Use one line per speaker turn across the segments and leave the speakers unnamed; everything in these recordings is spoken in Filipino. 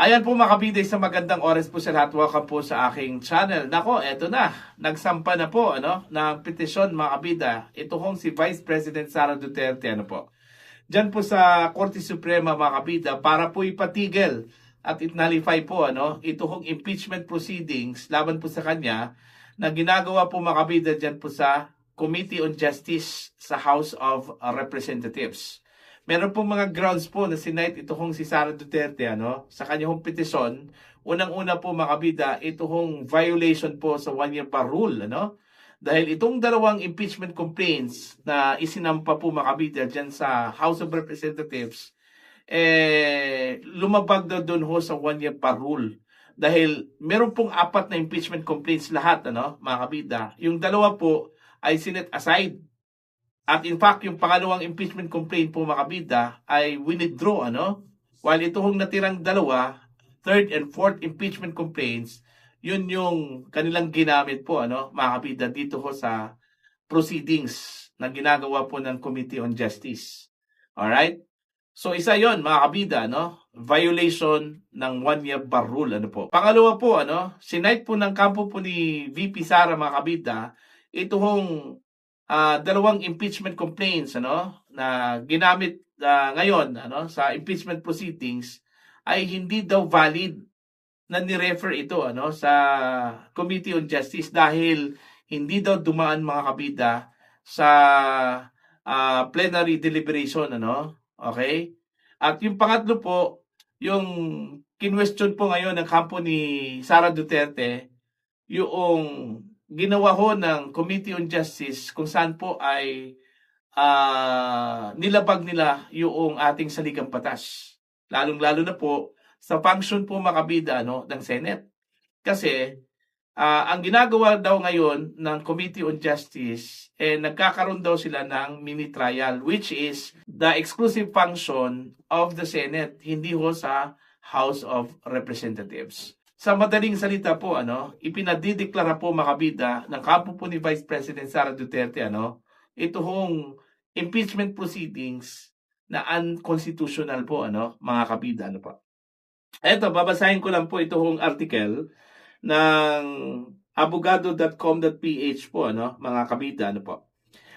Ayan po mga kabida, sa magandang oras po sa lahat. Welcome po sa aking channel. Nako, eto na. Nagsampa na po ng petisyon mga kabida. Ito hong si Vice President Sara Duterte Diyan po sa Korte Suprema mga kabida para po ipatigil at itnalify po ito hong impeachment proceedings laban po sa kanya na ginagawa po mga kabida diyan po sa Committee on Justice sa House of Representatives. Meron pong mga grounds po na sinight ito hong si Sara Duterte sa kanyang petisyon. Unang-una po mga kabida, ito hong violation po sa one-year bar rule. Dahil itong dalawang impeachment complaints na isinampa po mga kabida dyan sa House of Representatives, lumabag na doon ho sa one-year bar rule. Dahil meron pong 4 na impeachment complaints lahat, mga kabida. Yung dalawa po ay sinet aside. At in fact, yung pangalawang impeachment complaint po mga kabida ay withdraw, While ito hong natirang dalawa, third and fourth impeachment complaints, yun yung kanilang ginamit po, mga kabida, dito ho sa proceedings na ginagawa po ng Committee on Justice. Alright? So isa yon mga kabida, violation ng one-year bar rule, po. Pangalawa po, sinight po ng kampo po ni VP Sara mga kabida, ito hong dalawang impeachment complaints na ginamit ngayon sa impeachment proceedings ay hindi daw valid na ni-refer ito sa Committee on Justice dahil hindi daw dumaan mga kabida sa plenary deliberation okay? At yung pangatlo po, yung kinwestiyon po ngayon ng kampo ni Sara Duterte yung ginawa ho ng Committee on Justice kung saan po ay nilabag nila yung ating saligang batas. Lalong-lalo na po sa function po makabida ng Senate. Kasi ang ginagawa daw ngayon ng Committee on Justice, nagkakaroon daw sila ng mini trial which is the exclusive function of the Senate, hindi ho sa House of Representatives. Sa madaling salita po, ipinadideklara po makabida ng kampo po ni Vice President Sara Duterte, ito hong impeachment proceedings na unconstitutional po, mga kabida, po. Eto, babasahin ko lang po ito hong article ng abogado.com.ph po, mga kabida, po.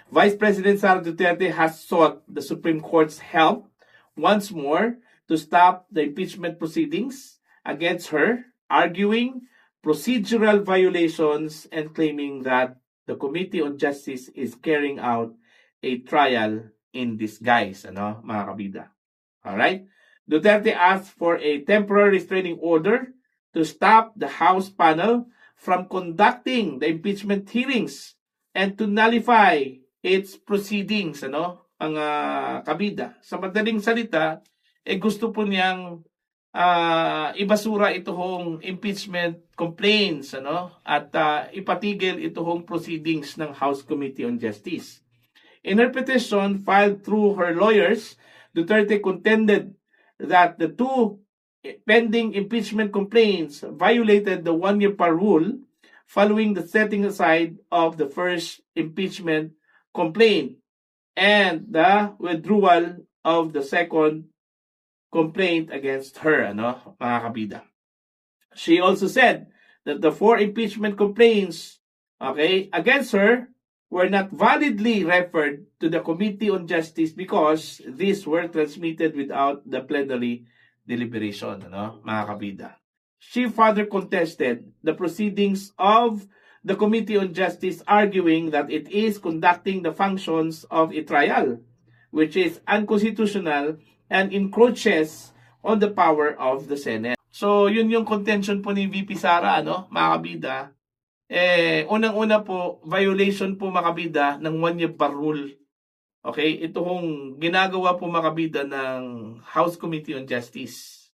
Vice President Sara Duterte has sought the Supreme Court's help once more to stop the impeachment proceedings against her, arguing procedural violations and claiming that the Committee on Justice is carrying out a trial in disguise, mga kabida. Alright? Duterte asked for a temporary restraining order to stop the House panel from conducting the impeachment hearings and to nullify its proceedings, mga kabida. Sa madaling salita, gusto po niyang ibasura ito hong impeachment complaints at ipatigil ito hong proceedings ng House Committee on Justice. In her petition filed through her lawyers, Duterte contended that the 2 pending impeachment complaints violated the one-year bar rule following the setting aside of the first impeachment complaint and the withdrawal of the second complaint against her, mga kabida. She also said that the 4 impeachment complaints, against her were not validly referred to the Committee on Justice because these were transmitted without the plenary deliberation, mga kabida. She further contested the proceedings of the Committee on Justice, arguing that it is conducting the functions of a trial, which is unconstitutional and encroaches on the power of the Senate. So, yun yung contention po ni VP Sara, mga kabida. Unang-una po, violation po mga kabida ng one-year bar rule. Okay? Ito hong ginagawa po mga kabida ng House Committee on Justice.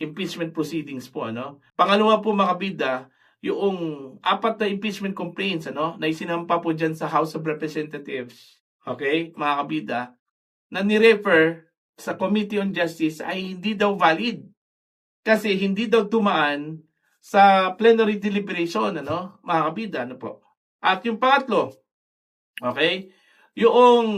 Impeachment proceedings po, Pangalawa po mga kabida, yung 4 na impeachment complaints, na isinampa po dyan sa House of Representatives. Okay? Mga kabida, na ni-refer sa Committee on Justice ay hindi daw valid. Kasi hindi daw tumaan sa plenary deliberation, mga kabida, po. At yung pangatlo, yung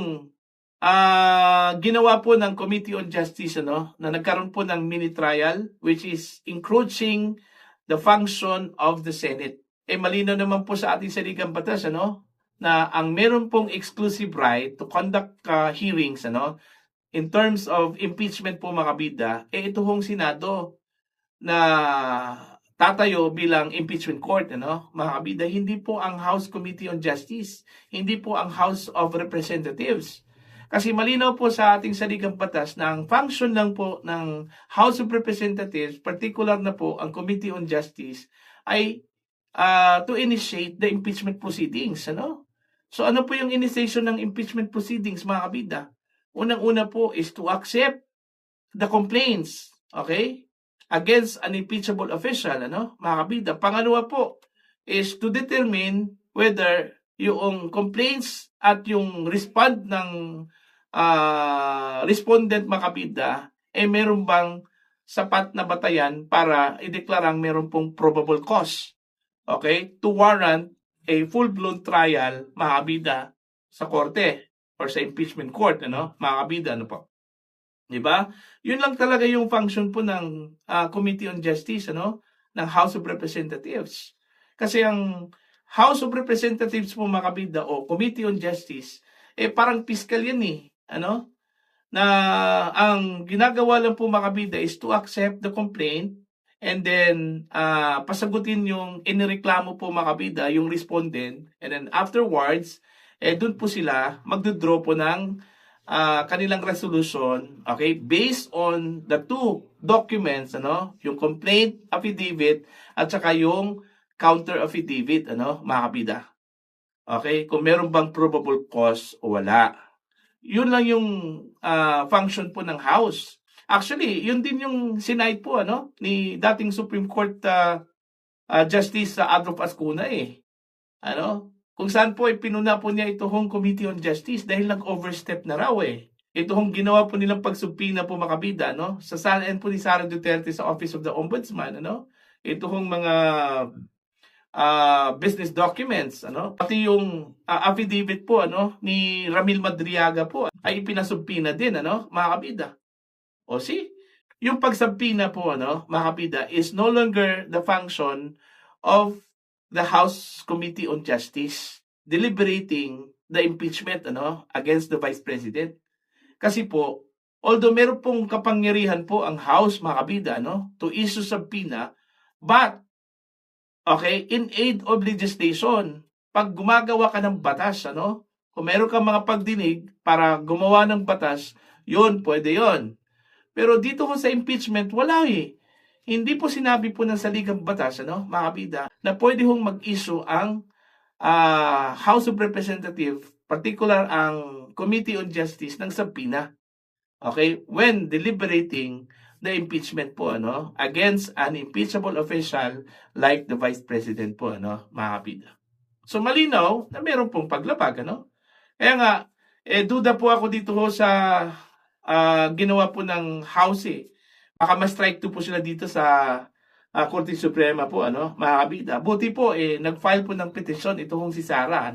ginawa po ng Committee on Justice na nagkaroon po ng mini trial which is encroaching the function of the Senate. Malinaw naman po sa ating saligang batas na ang meron pong exclusive right to conduct hearings in terms of impeachment po mga kabida, ito hong Senado na tatayo bilang impeachment court, mga kabida, hindi po ang House Committee on Justice, hindi po ang House of Representatives. Kasi malinaw po sa ating saligang batas na ang function lang po ng House of Representatives, particular na po ang Committee on Justice, ay to initiate the impeachment proceedings. So ano po yung initiation ng impeachment proceedings, mga kabida? Unang-una po is to accept the complaints, okay, against an impeachable official, mga kabida. Pangalawa po is to determine whether yung complaints at yung respond ng respondent, mga kabida, meron bang sapat na batayan para ideklarang meron pong probable cause, okay, to warrant a full-blown trial, mga kabida, sa korte or sa impeachment court, mga kabida, po. Diba? Yun lang talaga yung function po ng Committee on Justice, ng House of Representatives. Kasi ang House of Representatives po, mga kabida, o Committee on Justice, parang fiscal yan na ang ginagawa lang po, mga kabida, is to accept the complaint and then pasagutin yung inireklamo po, mga kabida, yung respondent, and then afterwards, dun po sila magdodraw po ng kanilang resolution, okay, based on the two documents, yung complaint affidavit at saka yung counter affidavit, mga kabida. Okay, kung meron bang probable cause o wala. Yun lang yung function po ng House. Actually, yun din yung sinayad po ni dating Supreme Court Justice Adolf Ascuna kung saan po pinuna po niya ito hong Committee on Justice dahil nag-overstep na raw Ito hong ginawa po nilang pagsubpina po, mga kabida, sa salin po ni Sara Duterte sa Office of the Ombudsman, Ito hong mga business documents, pati yung affidavit po, ni Ramil Madriaga po ay ipinasubpina din, mga kabida. O yung pagsubpina po, mga kabida, is no longer the function of the House Committee on Justice deliberating the impeachment against the Vice President. Kasi po, although meron pong kapangyarihan po ang House, mga kabida, to issue subpoena, but okay, in aid of legislation, pag gumagawa ka ng batas, kung meron kang mga pagdinig para gumawa ng batas, yun, pwede yun. Pero dito ko sa impeachment, wala Hindi po sinabi po ng saligang batas, mga kabida, na pwede hong mag-issue ang House of Representatives, particular ang Committee on Justice, ng subpoena. Okay? When deliberating the impeachment po, against an impeachable official like the Vice President po, mga kabida. So malinaw na meron pong paglabag, Kaya nga, duda po ako dito sa ginawa po ng House Baka ma-strike to po sila dito sa Korte Suprema po, mga kabida. Buti po, nag-file po ng petisyon ito hong si Sara,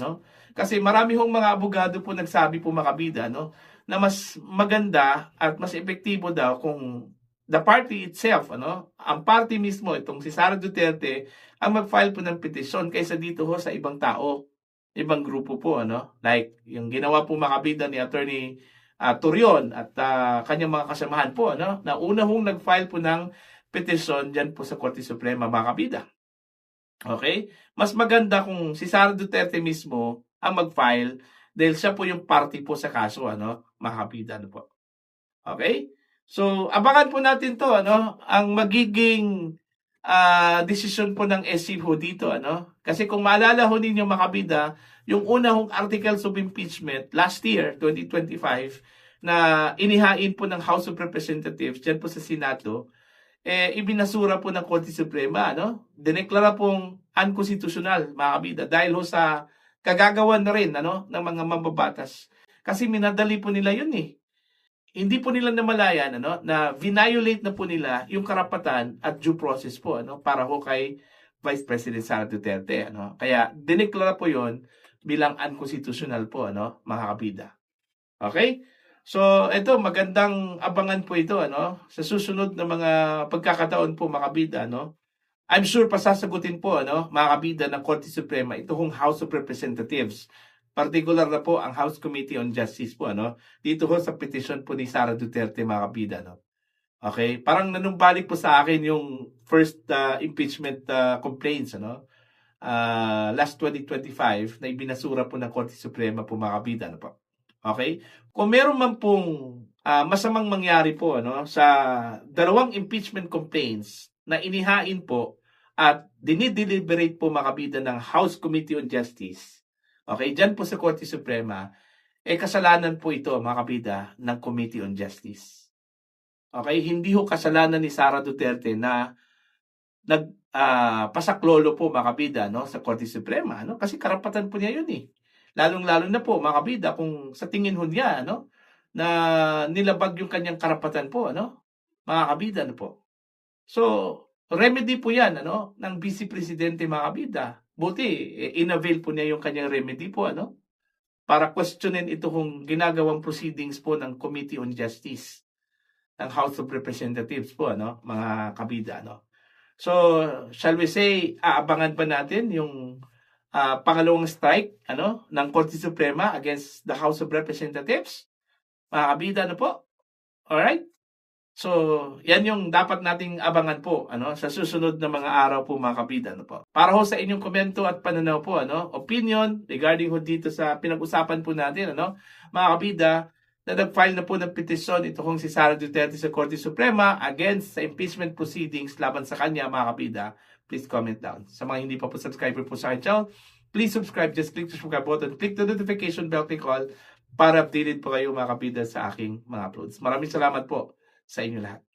Kasi marami hong mga abogado po nagsabi po, mga kabida, na mas maganda at mas epektibo daw kung the party itself, ang party mismo, itong si Sara Duterte, ang mag-file po ng petisyon kaysa dito sa ibang tao, ibang grupo po, Like, yung ginawa po, mga kabida, ni Attorney Torion at kanyang mga kasamahan po, na una hong nag-file po ng petisyon dyan po sa Korte Suprema, mga kabida. Okay? Mas maganda kung si Sara Duterte mismo ang mag-file dahil siya po yung party po sa kaso, mga kabida, po. Okay? So, abangan po natin to, ang magiging decision po ng SC ho dito, Kasi kung maalala ho ninyo, mga kabida, yung una hong articles of impeachment last year, 2025, na inihain po ng House of Representatives dyan po sa Senado, ibinasura po ng Korte Suprema, Dineklara pong unconstitutional, mga kabida, dahil ho sa kagagawan na rin, ng mga mambabatas. Kasi minadali po nila yun Hindi po nila namalayan, na violate na po nila yung karapatan at due process po, para ho kay Vice President Sara Duterte, Kaya dineklara po yon bilang unconstitutional po, mga kabida. Okay? So, ito magandang abangan po ito ano sa susunod na mga pagkakataon po mga kabida no. I'm sure pasasagutin po ano mga kabida ng Korte Suprema ito hong House of Representatives. Particular na po ang House Committee on Justice po ano dito ho sa petition po ni Sara Duterte mga kabida no. Okay? Parang nanumbalik po sa akin yung first impeachment complaints ano. Last 2025 na ibinasura po ng Korte Suprema po mga kabida ano po. Okay? Kung meron man pong masamang mangyari po ano sa dalawang impeachment complaints na inihain po at dinideliberate po makabida ng House Committee on Justice. Okay, diyan po sa Korte Suprema, kasalanan po ito mga kabida ng Committee on Justice. Okay, hindi ho kasalanan ni Sara Duterte na pasaklolo po mga kabida no sa Korte Suprema no kasi karapatan po niya yun eh. Lalong-lalo na po mga kabida kung sa tingin ho niya ano na nilabag yung kanyang karapatan po ano mga kabida ano po. So remedy po yan ano ng Vice Presidente mga kabida. Buti inavail po niya yung kanyang remedy po ano para questionin ito kung ginagawang proceedings po ng Committee on Justice ng House of Representatives po ano mga kabida no. So shall we say aabangan pa natin yung pangalawang strike ano ng Korte Suprema against the House of Representatives. Mga kabida ano po? Alright? So, yan yung dapat nating abangan po ano sa susunod na mga araw po mga kabida ano po. Para ho sa inyong komento at pananaw po ano, opinion regarding ho dito sa pinag-usapan po natin ano, mga kabida na nag-file na po ng petisyon ito kung si Sara Duterte sa Korte Suprema against sa impeachment proceedings laban sa kanya mga kabida. Please comment down. Sa mga hindi pa po subscriber po sa akin channel, please subscribe. Just click the subscribe button. Click the notification bell, click all para updated po kayo mga kabida sa aking mga uploads. Maraming salamat po sa inyo lahat.